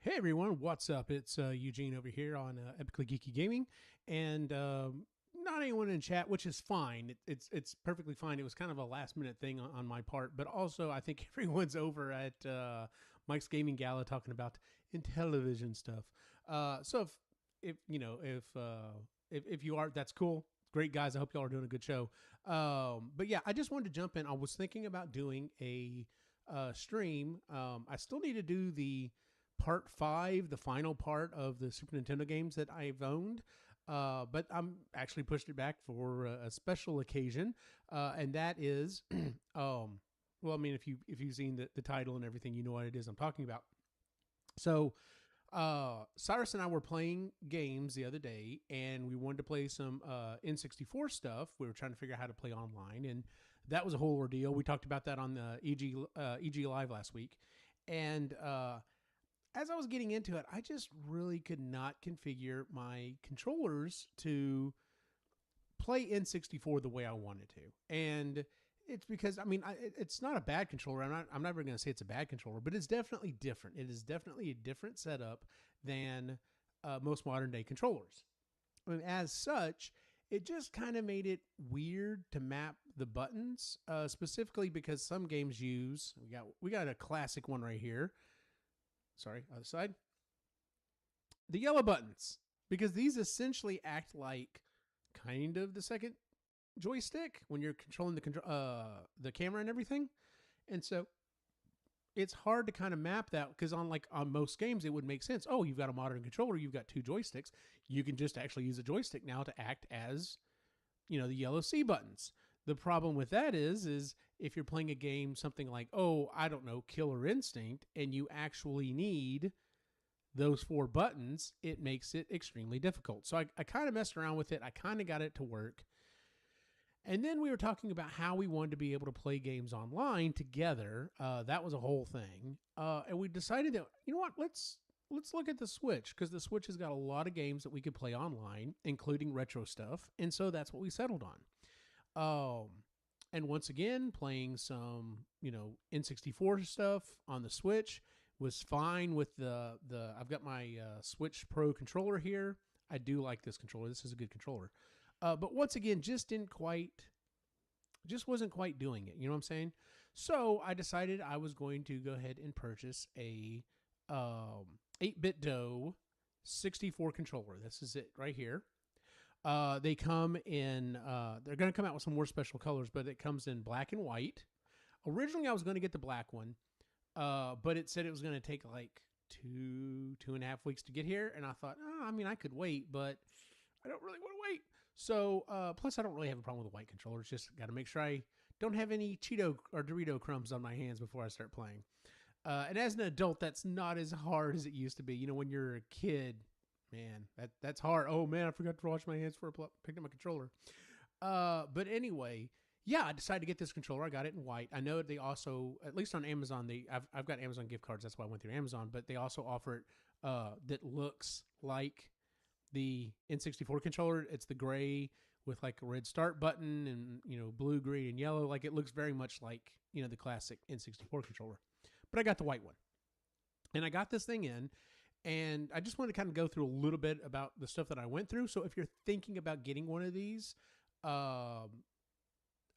Hey everyone, what's up? It's Eugene over here on Epically Geeky Gaming, and not anyone in chat, which is fine. It's perfectly fine. It was kind of a last minute thing on my part, but also I think everyone's over at Mike's Gaming Gala talking about Intellivision stuff. So if you know if you are, that's cool. Great guys. I hope y'all are doing a good show. But yeah, I just wanted to jump in. I was thinking about doing a stream. I still need to do the part 5, the final part of the Super Nintendo games that I've owned. But I'm actually pushed it back for a special occasion, and that is, well, I mean, if you've seen the title and everything, you know what it is I'm talking about. So, Cyrus and I were playing games the other day, and we wanted to play some N64 stuff. We were trying to figure out how to play online, and that was a whole ordeal. We talked about that on the EG Live last week, and as I was getting into it, I just really could not configure my controllers to play N64 the way I wanted to. And it's because, I mean, it's not a bad controller. I'm never going to say it's a bad controller, but it's definitely different. It is definitely a different setup than most modern day controllers. I mean, as such, it just kind of made it weird to map the buttons, specifically because some games use, we got a classic one right here. Sorry, other side. The yellow buttons, because these essentially act like kind of the second joystick when you're controlling the camera and everything. And so it's hard to kind of map that, because on most games it would make sense. Oh, you've got a modern controller, you've got two joysticks. You can just actually use a joystick now to act as, the yellow C buttons. The problem with that is if you're playing a game, something like, oh, I don't know, Killer Instinct, and you actually need those 4 buttons, it makes it extremely difficult. So I kind of messed around with it. I kind of got it to work. And then we were talking about how we wanted to be able to play games online together. That was a whole thing. And we decided that, you know what, let's look at the Switch, because the Switch has got a lot of games that we could play online, including retro stuff. And so that's what we settled on. And once again, playing some, N64 stuff on the Switch was fine with I've got my Switch Pro controller here. I do like this controller. This is a good controller. But once again, just wasn't quite doing it. You know what I'm saying? So I decided I was going to go ahead and purchase a 8bitdo 64 controller. This is it right here. They come in, they're going to come out with some more special colors, but it comes in black and white. Originally, I was going to get the black one, but it said it was going to take like 2.5 weeks to get here. And I thought, I could wait, but I don't really want to wait. So, plus I don't really have a problem with the white controller. It's just got to make sure I don't have any Cheeto or Dorito crumbs on my hands before I start playing. And as an adult, that's not as hard as it used to be. When you're a kid, man, that's hard. Oh man, I forgot to wash my hands before I picked up my controller. But anyway, yeah, I decided to get this controller. I got it in white. I know they also, at least on Amazon, I've got Amazon gift cards. That's why I went through Amazon. But they also offer it that looks like the N64 controller. It's the gray with like a red start button and blue, green, and yellow. Like it looks very much like the classic N64 controller. But I got the white one, and I got this thing in. And I just want to kind of go through a little bit about the stuff that I went through. So if you're thinking about getting one of these,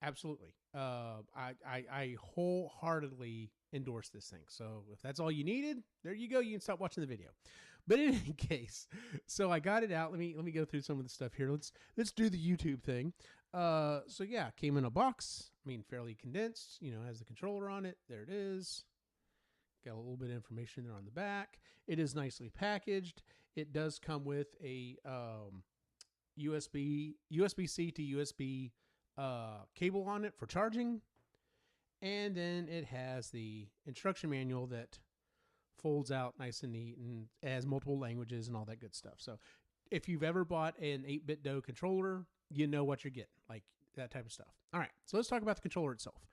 absolutely. I wholeheartedly endorse this thing. So if that's all you needed, there you go. You can stop watching the video. But in any case, so I got it out. Let me go through some of the stuff here. Let's do the YouTube thing. So yeah, came in a box. Fairly condensed. Has the controller on it. There it is. Got a little bit of information there on the back. It is nicely packaged. It does come with a USB-C to USB cable on it for charging. And then it has the instruction manual that folds out nice and neat and has multiple languages and all that good stuff. So if you've ever bought an 8bitdo controller, you know what you're getting, like that type of stuff. All right, so let's talk about the controller itself.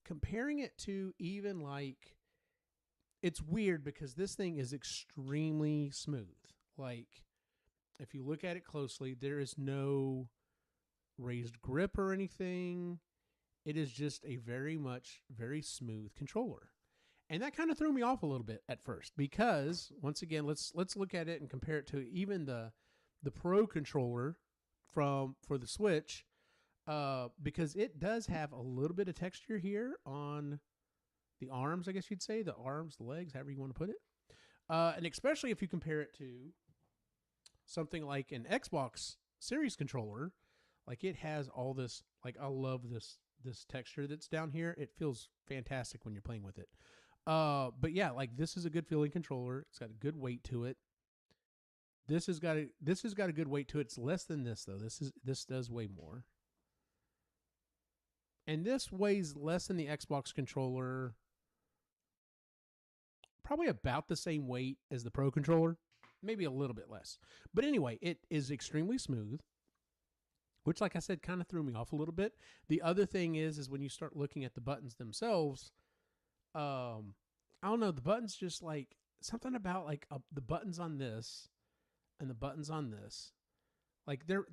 Comparing it to even like, it's weird because this thing is extremely smooth. Like, if you look at it closely, there is no raised grip or anything. It is just a very smooth controller. And that kind of threw me off a little bit at first because, once again, let's look at it and compare it to even the Pro controller for the Switch, because it does have a little bit of texture here on the arms, I guess you'd say, the arms, the legs, however you want to put it. And especially if you compare it to something like an Xbox Series controller, like it has all this, like I love this texture that's down here. It feels fantastic when you're playing with it. But yeah, like this is a good feeling controller. It's got a good weight to it. This has got a good weight to it. It's less than this though. This does weigh more. And this weighs less than the Xbox controller. Probably about the same weight as the Pro controller. Maybe a little bit less. But anyway, it is extremely smooth, which, like I said, kind of threw me off a little bit. The other thing is when you start looking at the buttons themselves, I don't know, the buttons just like something about like the buttons on this and the buttons on this, like they're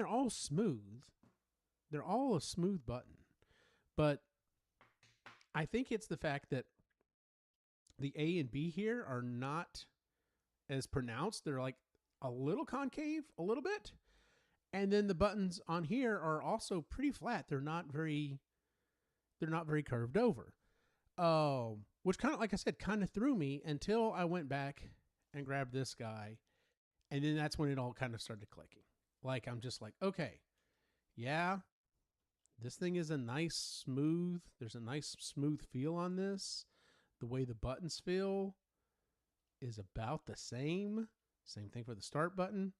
all smooth. They're all a smooth button, but I think it's the fact that the A and B here are not as pronounced. They're like a little concave, a little bit. And then the buttons on here are also pretty flat. They're not very curved over. Which kind of, like I said, kind of threw me until I went back and grabbed this guy. And then that's when it all kind of started clicking. Like, I'm just like, okay, yeah, this thing is a nice smooth. There's a nice smooth feel on this. The way the buttons feel is about the same. Same thing for the start button.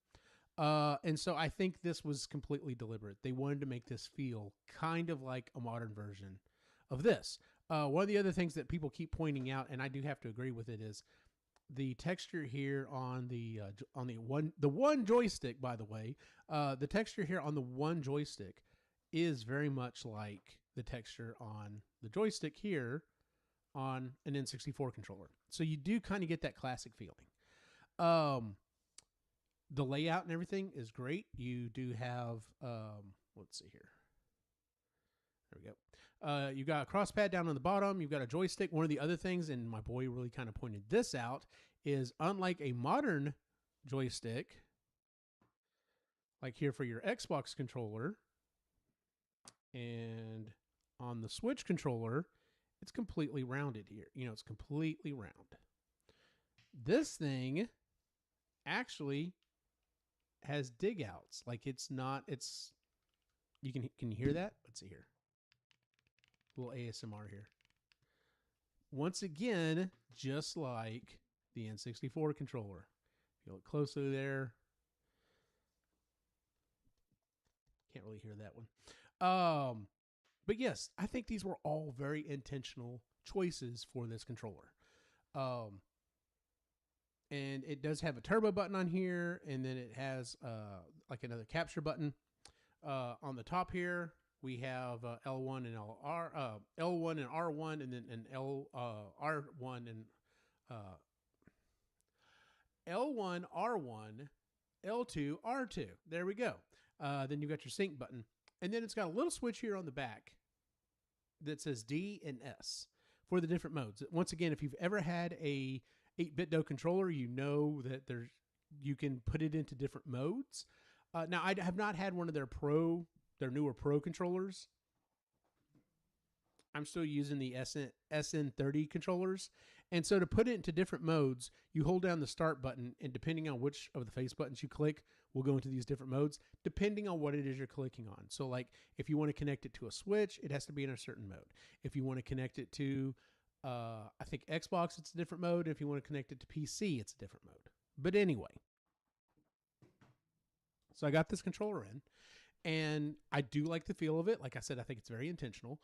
And so I think this was completely deliberate. They wanted to make this feel kind of like a modern version of this. One of the other things that people keep pointing out, and I do have to agree with it, is the texture here on the one joystick. By the way, the texture here on the one joystick is very much like the texture on the joystick here on an N64 controller. So you do kind of get that classic feeling. The layout and everything is great. You do have, let's see here. There we go. You've got a cross pad down on the bottom. You've got a joystick. One of the other things, and my boy really kind of pointed this out, is unlike a modern joystick, like here for your Xbox controller, and on the Switch controller, it's completely rounded here. You know, it's completely round. This thing actually has dig outs. Like it's not, it's, can you hear that? Let's see here. A little ASMR here. Once again, just like the N64 controller. If you look closely there, can't really hear that one. But yes, I think these were all very intentional choices for this controller. And it does have a turbo button on here, and then it has like another capture button. On the top here, we have L1 and L1 and R1, and then an R1 and L1, R1, L2, R2. There we go. Then you've got your sync button. And then it's got a little switch here on the back that says D and S for the different modes. Once again, if you've ever had a 8bitdo controller, you know that you can put it into different modes. Now, I have not had one of their newer Pro controllers. I'm still using the SN30 controllers. And so to put it into different modes, you hold down the start button, and depending on which of the face buttons you click, will go into these different modes, depending on what it is you're clicking on. So like if you want to connect it to a Switch, it has to be in a certain mode. If you want to connect it to, I think Xbox, it's a different mode. If you want to connect it to PC, it's a different mode. But anyway, so I got this controller in, and I do like the feel of it. Like I said, I think it's very intentional.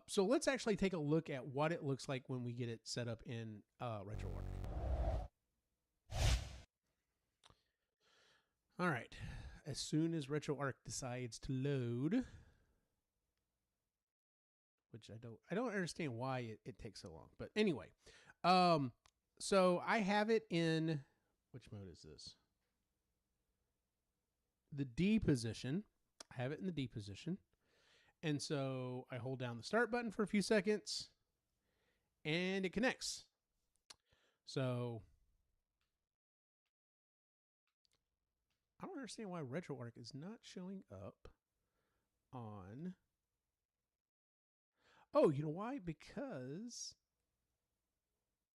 So let's actually take a look at what it looks like when we get it set up in Retroarch. All right. As soon as Retroarch decides to load, which I don't understand why it takes so long. But anyway, so I have it in, which mode is this? The D position. I have it in the D position. And so I hold down the start button for a few seconds, and it connects. So I don't understand why Retroarch is not showing up on. Oh, you know why? Because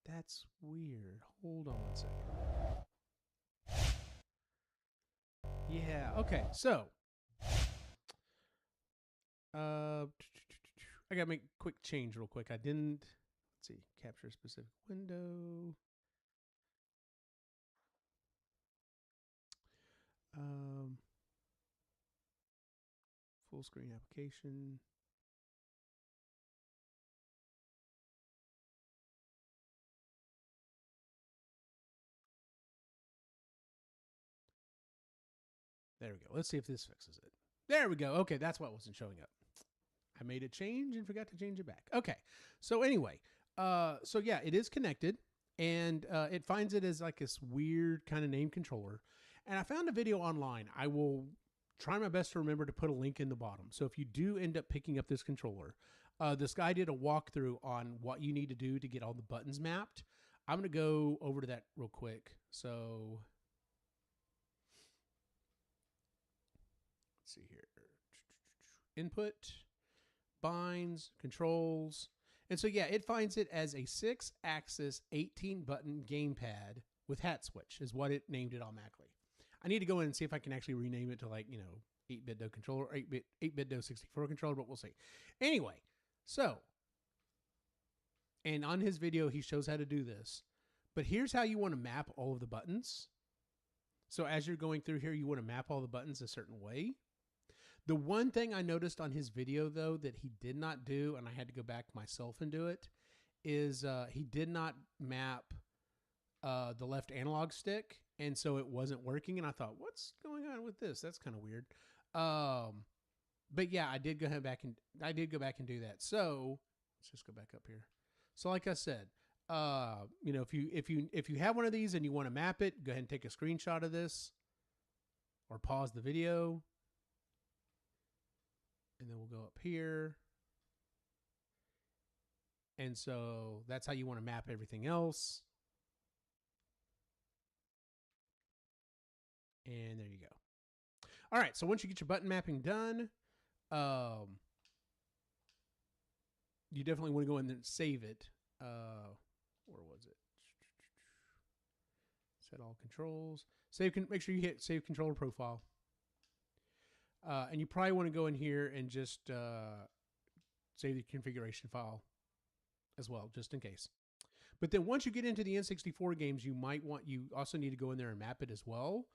that's weird. Hold on 1 second. Yeah, okay. So I gotta make a quick change real quick. I didn't, let's see, capture a specific window. Full screen application. There we go. Let's see if this fixes it. There we go. Okay, that's why it wasn't showing up. I made a change and forgot to change it back. Okay. So anyway, so yeah, it is connected, and it finds it as like this weird kind of name controller. And I found a video online. I will try my best to remember to put a link in the bottom. So if you do end up picking up this controller, this guy did a walkthrough on what you need to do to get all the buttons mapped. I'm going to go over to that real quick. So let's see here. Input, binds, controls. And so, yeah, it finds it as a 6-axis, 18-button gamepad with hat switch is what it named it automatically. I need to go in and see if I can actually rename it to, like, 8bitdo controller, 8bitdo 64 controller, but we'll see. Anyway, so, and on his video, he shows how to do this. But here's how you want to map all of the buttons. So as you're going through here, you want to map all the buttons a certain way. The one thing I noticed on his video, though, that he did not do, and I had to go back myself and do it, is he did not map the left analog stick, and so it wasn't working. And I thought, what's going on with this? That's kind of weird. But yeah, I did go back and do that. So let's just go back up here. So like I said, if you have one of these and you want to map it, go ahead and take a screenshot of this, or pause the video. And then we'll go up here. And so that's how you want to map everything else. And there you go. All right, so once you get your button mapping done, you definitely want to go in there and save it. Where was it? Set all controls. Make sure you hit save controller profile. And you probably want to go in here and just save the configuration file as well, just in case. But then once you get into the N64 games, you also need to go in there and map it as well.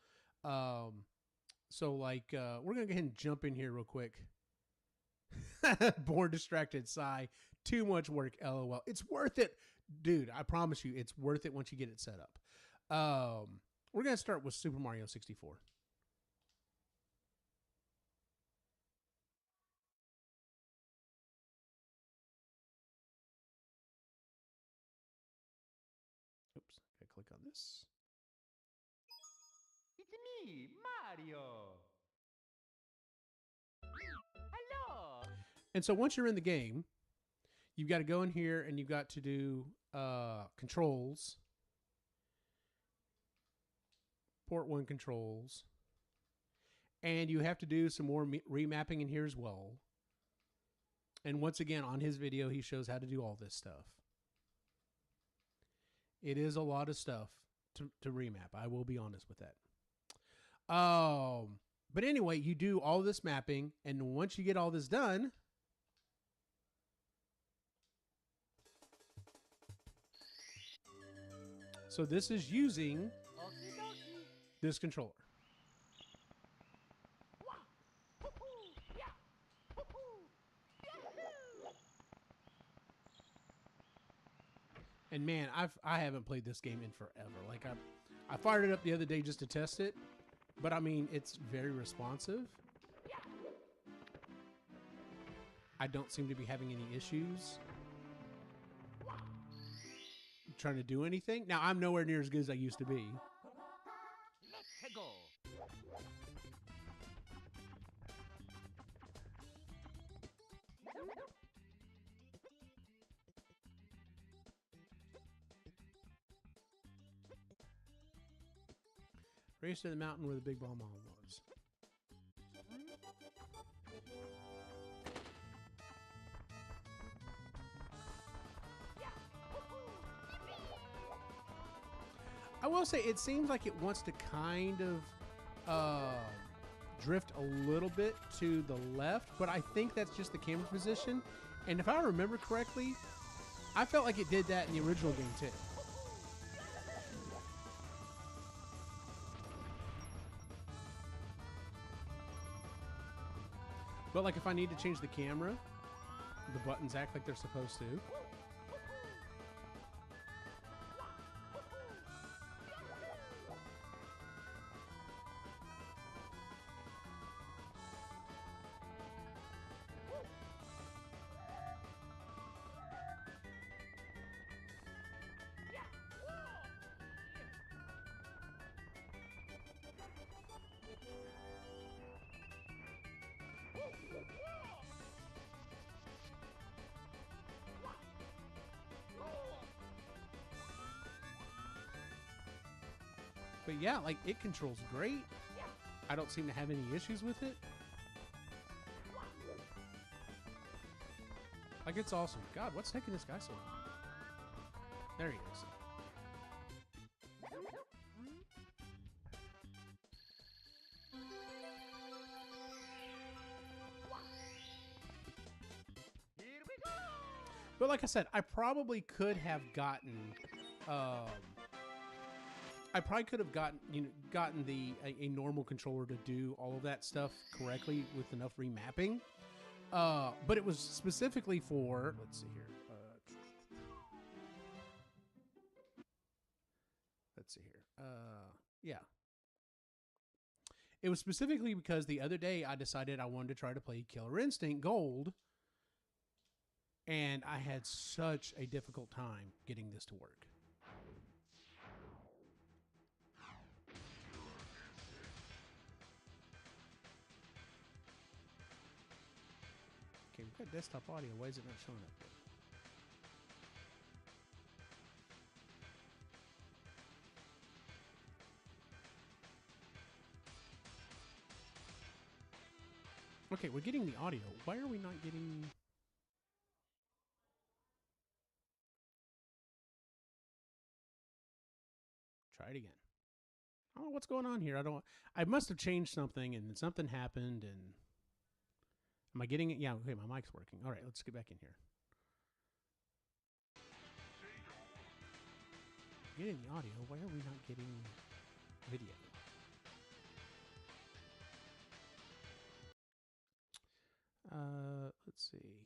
So like, we're going to go ahead and jump in here real quick. Bored, distracted, sigh. Too much work, LOL. It's worth it. Dude, I promise you, it's worth it once you get it set up. We're going to start with Super Mario 64. Oops, gotta click on this. It's me, Mario. Hello. And so once you're in the game, you've got to go in here and you've got to do controls, port 1 controls, and you have to do some more remapping in here as well. And once again, on his video, he shows how to do all this stuff. It is a lot of stuff to remap. I will be honest with that. But anyway, you do all this mapping, and once you get all this done, so this is using this controller. And man, I haven't played this game in forever. Like I fired it up the other day just to test it, but I mean it's very responsive. I don't seem to be having any issues trying to do anything. Now I'm nowhere near as good as I used to be. Let's go. Race to the mountain where the big ball mom was. I will say it seems like it wants to kind of drift a little bit to the left, but I think that's just the camera position. And if I remember correctly, I felt like it did that in the original game too. But like if I need to change the camera, the buttons act like they're supposed to. But yeah, like it controls great. I don't seem to have any issues with it. Like it's awesome. God, what's taking this guy so long? There he is. Here we go. But like I said, I probably could have gotten gotten a normal controller to do all of that stuff correctly with enough remapping. But it was specifically for, let's see here. Let's see here. Yeah. It was specifically because the other day I decided I wanted to try to play Killer Instinct Gold, and I had such a difficult time getting this to work. Okay, we've got desktop audio. Why is it not showing up yet? Okay, we're getting the audio. Why are we not getting... Try it again. I don't know what's going on here. I must have changed something and then something happened and... Am I getting it? Yeah, okay, my mic's working. All right, let's get back in here. Getting the audio. Why are we not getting video? Let's see.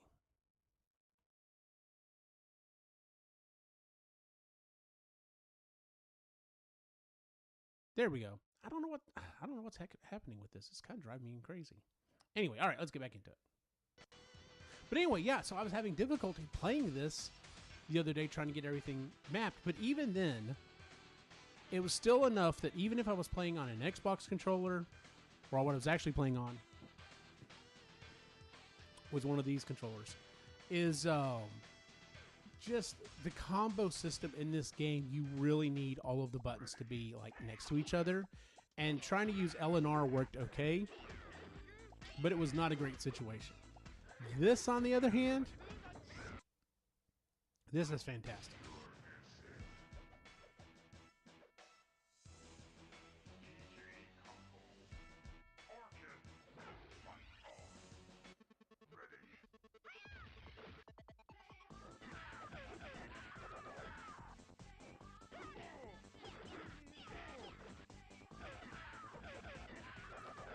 There we go. I don't know what's happening with this. It's kind of driving me crazy. Anyway, all right, let's get back into it. But anyway, yeah, so I was having difficulty playing this the other day trying to get everything mapped, but even then, it was still enough that even if I was playing on an Xbox controller, or what I was actually playing on was one of these controllers, is just the combo system in this game. You really need all of the buttons to be like next to each other, and trying to use L and R worked okay, but it was not a great situation. This, on the other hand, this is fantastic.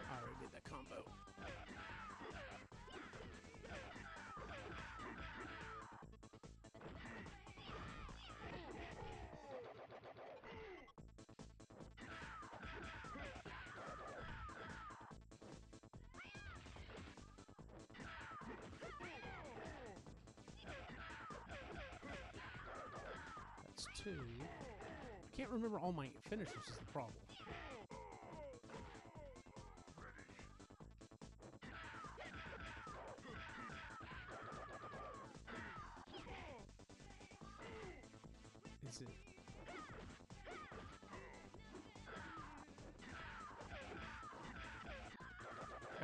I already did that combo. That's two. I can't remember all my finishers is the problem. Is it?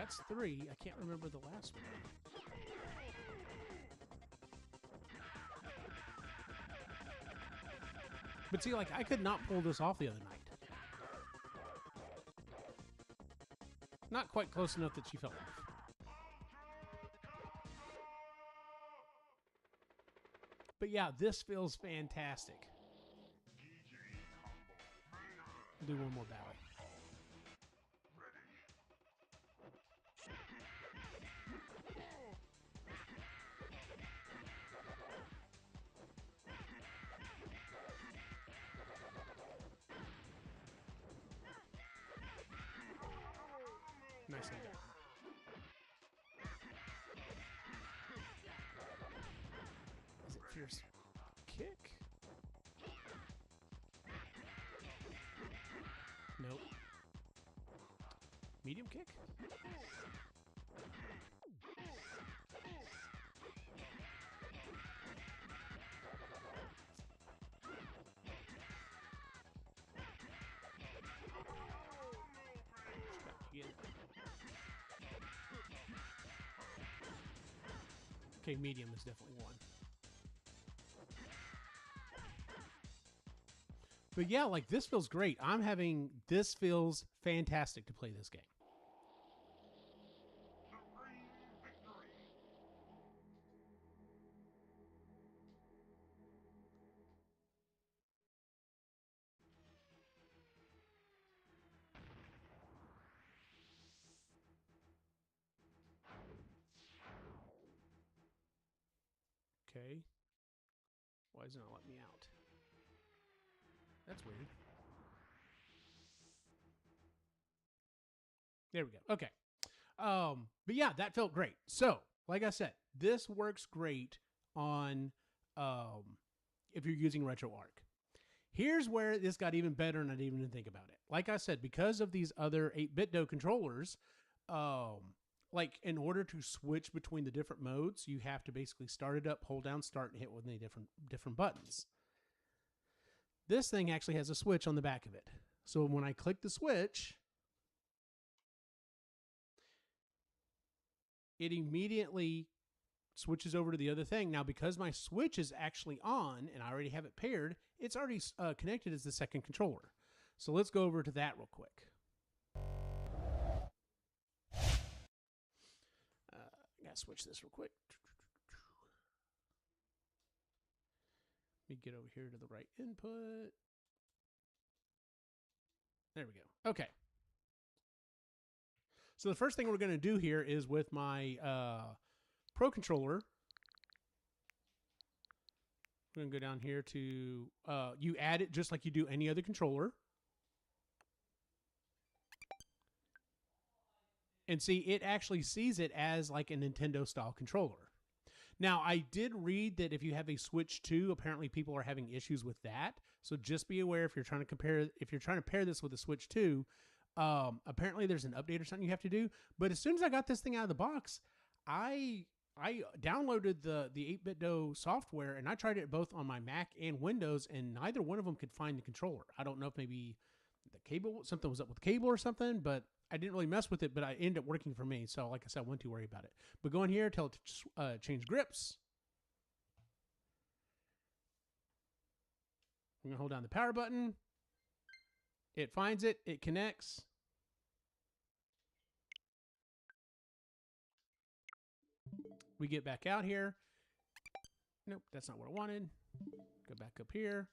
that's 3. I can't remember the last one. But see, like, I could not pull this off the other night. Not quite close enough that she fell off. But yeah, this feels fantastic. Do one more battle. Nicely done. Is it fierce kick? Nope. Medium kick? Okay, medium is definitely one. But yeah, like this feels great. This feels fantastic to play this game. Okay. Why does it not let me out? That's weird. There we go. Okay. But yeah, that felt great. So, like I said, this works great on if you're using RetroArch. Here's where this got even better, and I didn't even think about it. Like I said, because of these other 8bitdo controllers, like in order to switch between the different modes, you have to basically start it up, hold down start, and hit with the different buttons. This thing actually has a switch on the back of it. So when I click the switch, it immediately switches over to the other thing. Now, because my switch is actually on and I already have it paired, it's already connected as the second controller. So let's go over to that real quick. I gotta switch this real quick. Let me get over here to the right input. There we go. Okay. So the first thing we're going to do here is with my Pro Controller. We're going to go down here to, you add it just like you do any other controller. And see, it actually sees it as like a Nintendo style controller. Now, I did read that if you have a Switch 2, apparently people are having issues with that. So just be aware if you're trying to pair this with a Switch 2, apparently there's an update or something you have to do. But as soon as I got this thing out of the box, I downloaded the 8bitdo software and I tried it both on my Mac and Windows, and neither one of them could find the controller. I don't know if maybe the cable, something was up with the cable or something, but I didn't really mess with it, but it ended up working for me. So like I said, I wasn't too worried about it. But go in here, tell it to change grips. I'm going to hold down the power button. It finds it. It connects. We get back out here. Nope, that's not what I wanted. Go back up here.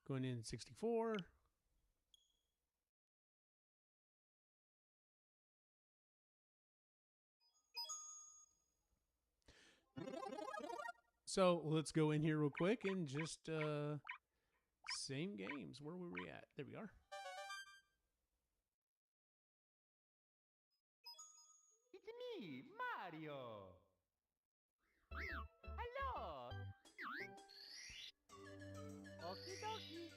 Going in 64. So let's go in here real quick and just same games. Where were we at? There we are. It's me, Mario. Hello. Okie dokie.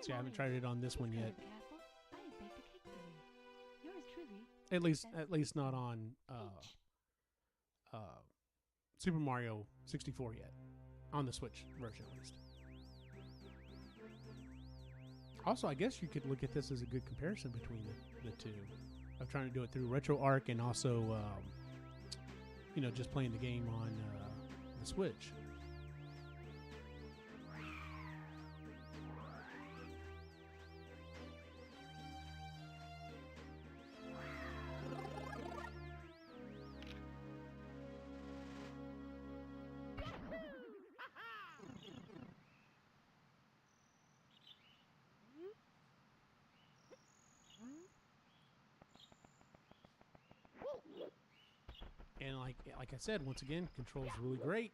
See, I haven't tried it on this one yet. Careful. I baked a cake for you. Yours truly. At least not on Super Mario 64 yet. On the Switch version, at least. Also, I guess you could look at this as a good comparison between the two. I'm trying to do it through Retroarch and also, just playing the game on the Switch. And like I said, once again, controls really great.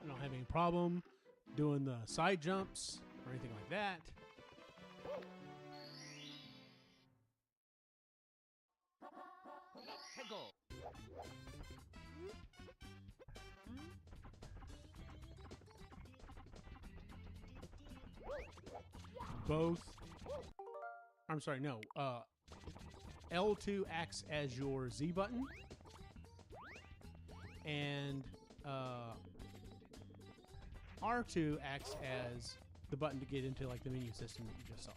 I don't have any problem doing the side jumps or anything like that. Let's go. Both. I'm sorry, no. L2 acts as your Z button, and R2 acts as the button to get into like the menu system that you just saw.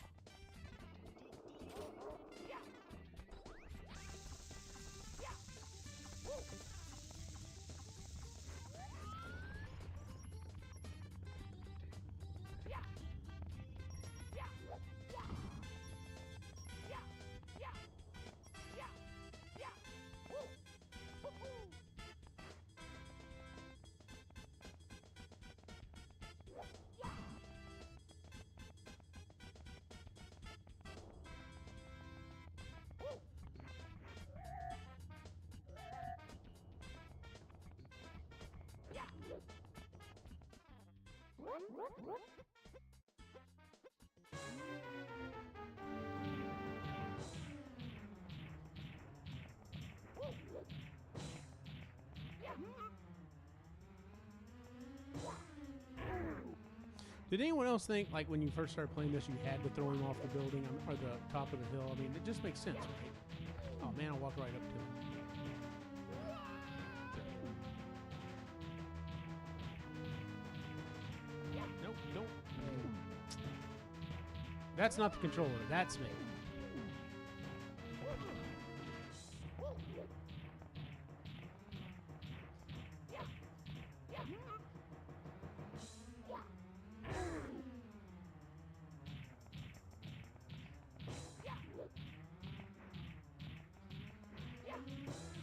Did anyone else think, like, when you first started playing this, you had to throw him off the building or the top of the hill? I mean, it just makes sense, right? Oh, man, I'll walk right up to him. Nope, nope. That's not the controller. That's me.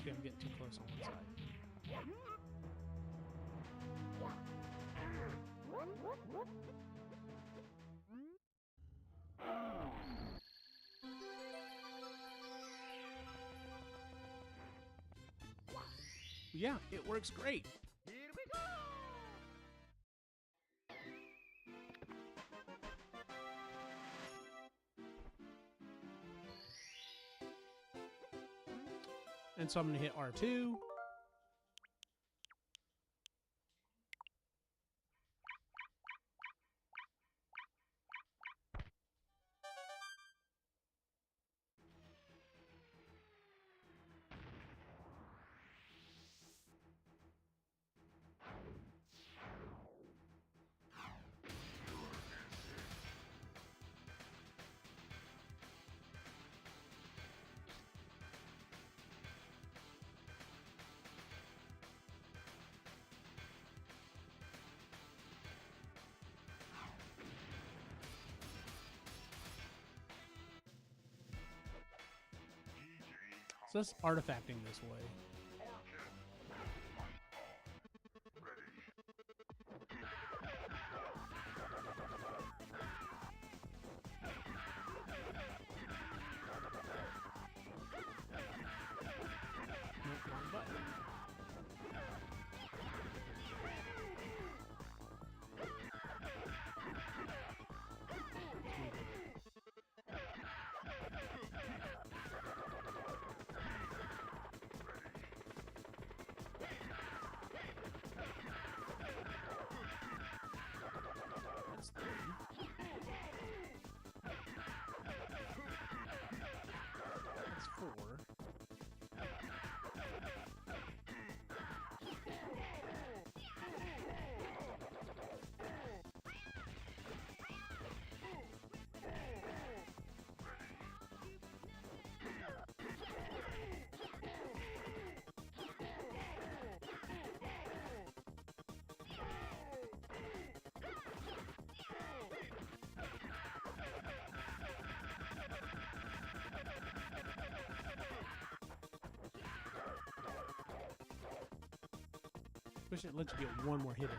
See, I'm getting too close on one side. Yeah, it works great. Here we go. And so I'm going to hit R2. So that's artifacting this way. Nope, wrong button. Wish it lets you get one more hit in.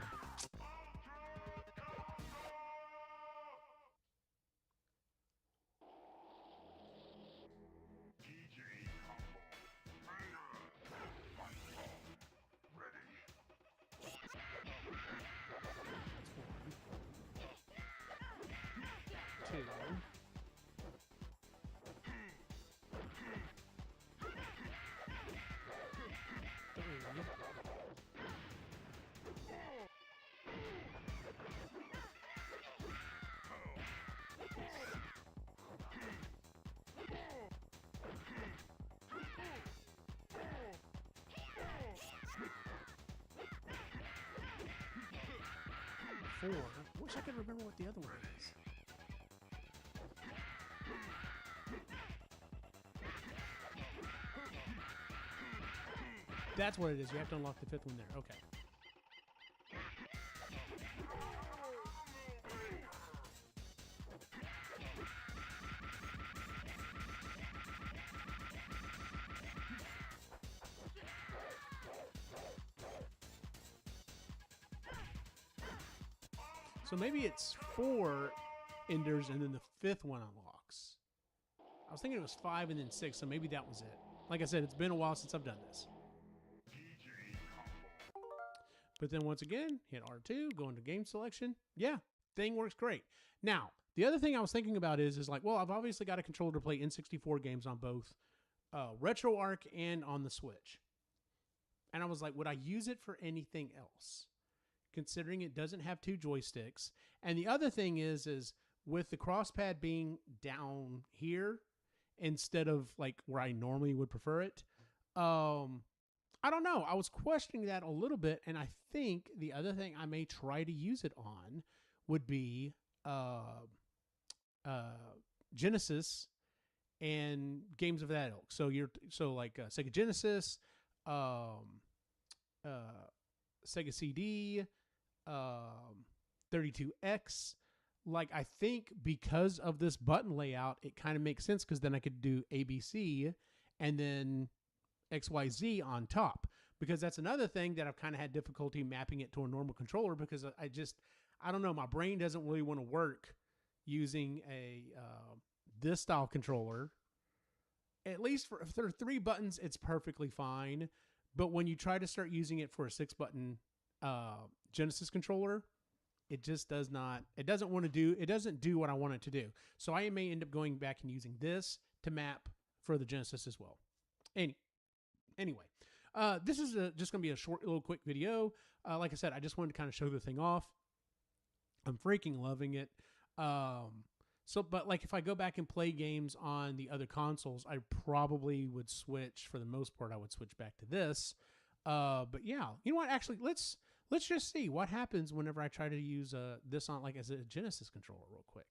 Four. I wish I could remember what the other one is. That's what it is. You have to unlock the fifth one there. Okay. So maybe it's 4 enders and then the fifth one unlocks. I was thinking it was 5 and then 6, so maybe that was it. Like I said, it's been a while since I've done this. But then once again, hit R2, go into game selection. Yeah, thing works great. Now, the other thing I was thinking about is like, well, I've obviously got a controller to play N64 games on both Retroarch and on the Switch. And I was like, would I use it for anything else? Considering it doesn't have 2 joysticks. And the other thing is with the crosspad being down here instead of like where I normally would prefer it, I don't know. I was questioning that a little bit, and I think the other thing I may try to use it on would be Genesis and games of that ilk. So like Sega Genesis, Sega CD, 32X. Like, I think because of this button layout, it kind of makes sense because then I could do ABC and then XYZ on top, because that's another thing that I've kind of had difficulty mapping it to a normal controller, because I don't know, my brain doesn't really want to work using a this style controller. At least if there are 3 buttons, it's perfectly fine. But when you try to start using it for a 6-button Genesis controller, it just doesn't do what I want it to do. So I may end up going back and using this to map for the Genesis as well. Anyway, this is just going to be a short little quick video. Like I said, I just wanted to kind of show the thing off. I'm freaking loving it. But like if I go back and play games on the other consoles, I probably would switch, for the most part, I would switch back to this. But yeah, you know what? Actually, let's just see what happens whenever I try to use this on like as a Genesis controller real quick.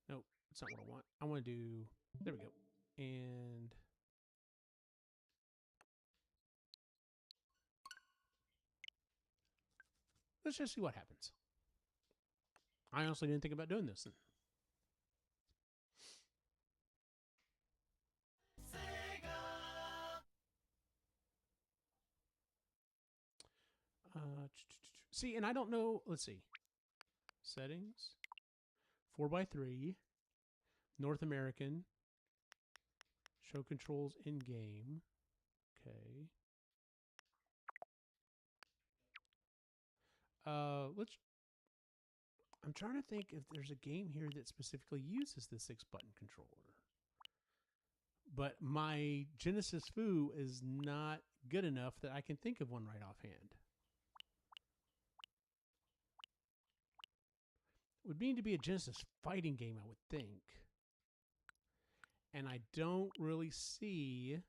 Nope, that's not what I want. I want to do, there we go. And let's just see what happens. I honestly didn't think about doing this. See, and I don't know. Let's see. Settings. 4x3. North American. Show controls in game. Okay. I'm trying to think if there's a game here that specifically uses the 6-button controller. But my Genesis Foo is not good enough that I can think of one right offhand. It would need to be a Genesis fighting game, I would think. And I don't really see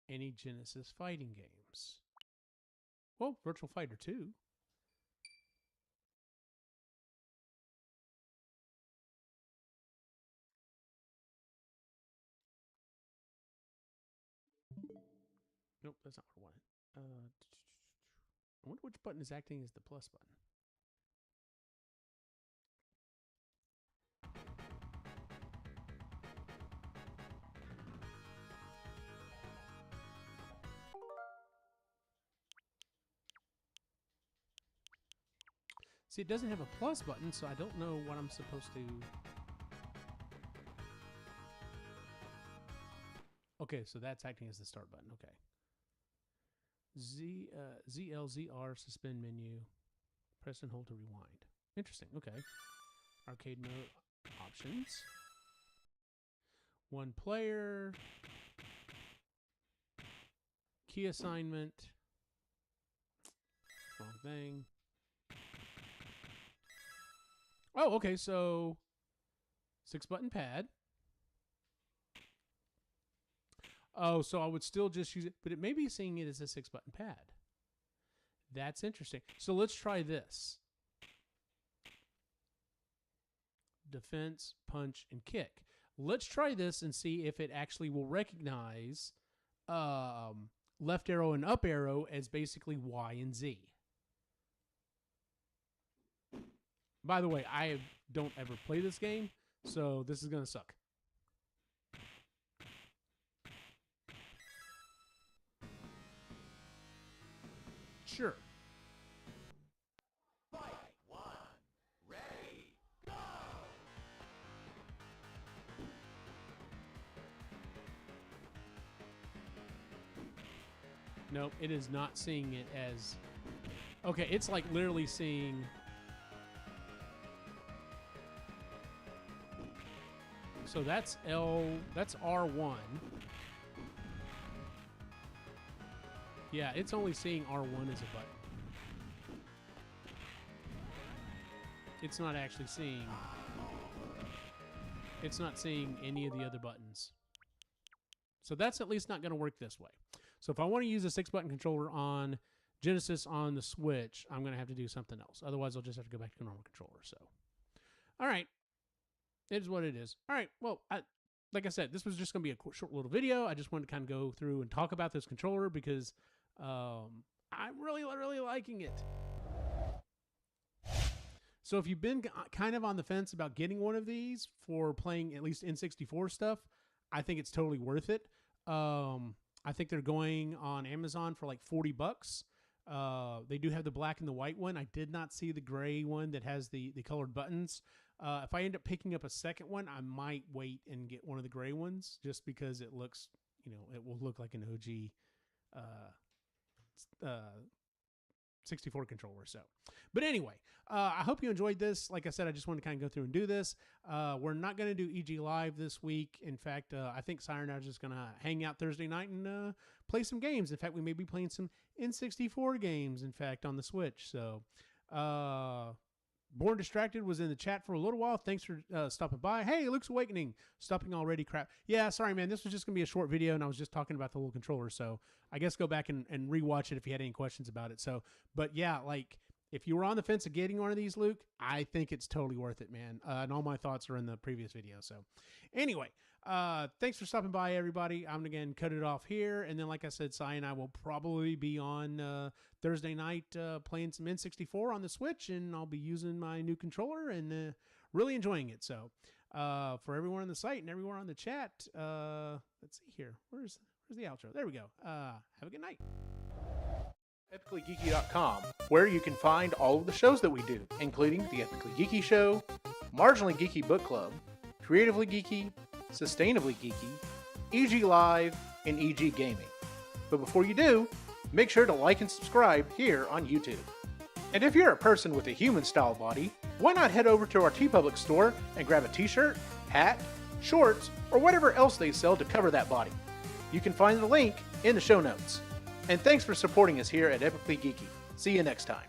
any Genesis fighting games. Well, Virtual Fighter 2. Nope, that's not what I wanted. I wonder which button is acting as the plus button. See, it doesn't have a plus button, so I don't know what I'm supposed to... Okay, so that's acting as the start button. Okay. ZLZR, suspend menu. Press and hold to rewind. Interesting. Okay. Arcade mode options. One player. Key assignment. Wrong thing. Oh, okay. So 6-button pad. Oh, so I would still just use it, but it may be seeing it as a 6-button pad. That's interesting. So let's try this. Defense, punch, and kick. Let's try this and see if it actually will recognize left arrow and up arrow as basically Y and Z. By the way, I don't ever play this game, so this is going to suck. Sure. Fight one. Ready, go! Nope, it is not seeing it as... Okay, it's like literally seeing... So that's that's R1. Yeah, it's only seeing R1 as a button. It's not actually seeing... It's not seeing any of the other buttons. So that's at least not going to work this way. So if I want to use a 6-button controller on Genesis on the Switch, I'm going to have to do something else. Otherwise, I'll just have to go back to a normal controller. So, all right. It is what it is. All right. Well, like I said, this was just going to be a short little video. I just wanted to kind of go through and talk about this controller because I'm really, really liking it. So if you've been kind of on the fence about getting one of these for playing at least N64 stuff, I think it's totally worth it. I think they're going on Amazon for like $40. They do have the black and the white one. I did not see the gray one that has the colored buttons. If I end up picking up a second one, I might wait and get one of the gray ones just because it looks, it will look like an OG 64 controller. So, but anyway, I hope you enjoyed this. Like I said, I just wanted to kind of go through and do this. We're not going to do EG Live this week. In fact, I think Sire and I are just going to hang out Thursday night and play some games. In fact, we may be playing some N64 games, in fact, on the Switch. So, Born Distracted was in the chat for a little while. Thanks for stopping by. Hey, Luke's Awakening. Stopping already. Crap. Yeah, sorry, man. This was just going to be a short video, and I was just talking about the little controller. So I guess go back and rewatch it if you had any questions about it. So, but yeah, like if you were on the fence of getting one of these, Luke, I think it's totally worth it, man. And all my thoughts are in the previous video. So anyway, thanks for stopping by, everybody. I'm going to cut it off here. And then, like I said, Cy and I will probably be on Thursday night playing some N64 on the Switch, and I'll be using my new controller and really enjoying it. So for everyone on the site and everyone on the chat, let's see here. Where's the outro? There we go. Have a good night. EpicallyGeeky.com, where you can find all of the shows that we do, including the Epically Geeky Show, Marginally Geeky Book Club, Creatively Geeky, Sustainably Geeky, EG Live, and EG Gaming. But before you do, make sure to like and subscribe here on YouTube. And if you're a person with a human-style body, why not head over to our TeePublic store and grab a t-shirt, hat, shorts, or whatever else they sell to cover that body. You can find the link in the show notes. And thanks for supporting us here at Epically Geeky. See you next time.